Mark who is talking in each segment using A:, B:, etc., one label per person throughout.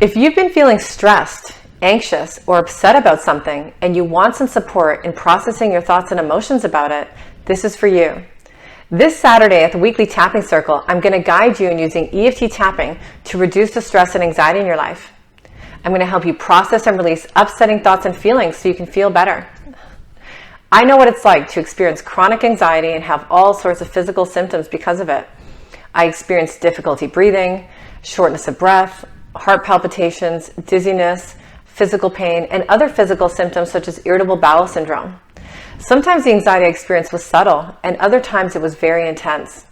A: If you've been feeling stressed, anxious, or upset about something, and you want some support in processing your thoughts and emotions about it, this is for you. This Saturday at the weekly tapping circle, I'm going to guide you in using EFT tapping to reduce the stress and anxiety in your life. I'm going to help you process and release upsetting thoughts and feelings so you can feel better. I know what it's like to experience chronic anxiety and have all sorts of physical symptoms because of it. I experienced difficulty breathing, shortness of breath, heart palpitations, dizziness, physical pain, and other physical symptoms such as irritable bowel syndrome. Sometimes the anxiety I experienced was subtle, and other times it was very intense.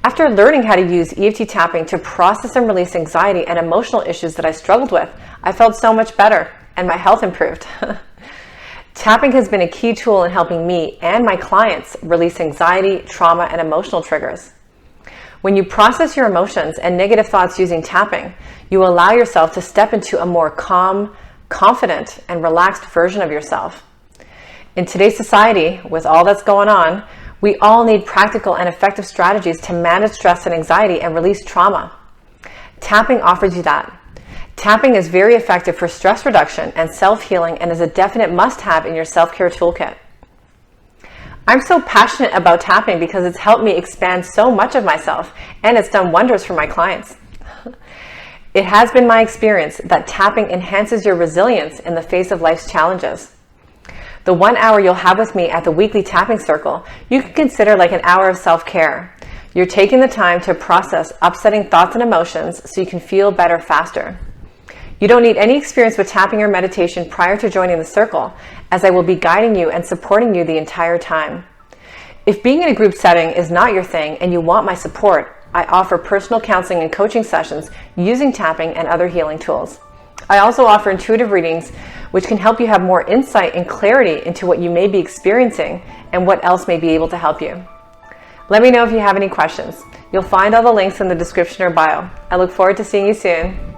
A: After learning how to use EFT tapping to process and release anxiety and emotional issues that I struggled with, I felt so much better, and my health improved. Tapping has been a key tool in helping me and my clients release anxiety, trauma, and emotional triggers. When you process your emotions and negative thoughts using tapping, you allow yourself to step into a more calm, confident, and relaxed version of yourself. In today's society, with all that's going on, we all need practical and effective strategies to manage stress and anxiety and release trauma. Tapping offers you that. Tapping is very effective for stress reduction and self-healing and is a definite must-have in your self-care toolkit. I'm so passionate about tapping because it's helped me expand so much of myself, and it's done wonders for my clients. It has been my experience that tapping enhances your resilience in the face of life's challenges. The 1 hour you'll have with me at the weekly tapping circle, you can consider like an hour of self-care. You're taking the time to process upsetting thoughts and emotions so you can feel better faster. You don't need any experience with tapping or meditation prior to joining the circle, as I will be guiding you and supporting you the entire time. If being in a group setting is not your thing and you want my support, I offer personal counseling and coaching sessions using tapping and other healing tools. I also offer intuitive readings, which can help you have more insight and clarity into what you may be experiencing and what else may be able to help you. Let me know if you have any questions. You'll find all the links in the description or bio. I look forward to seeing you soon.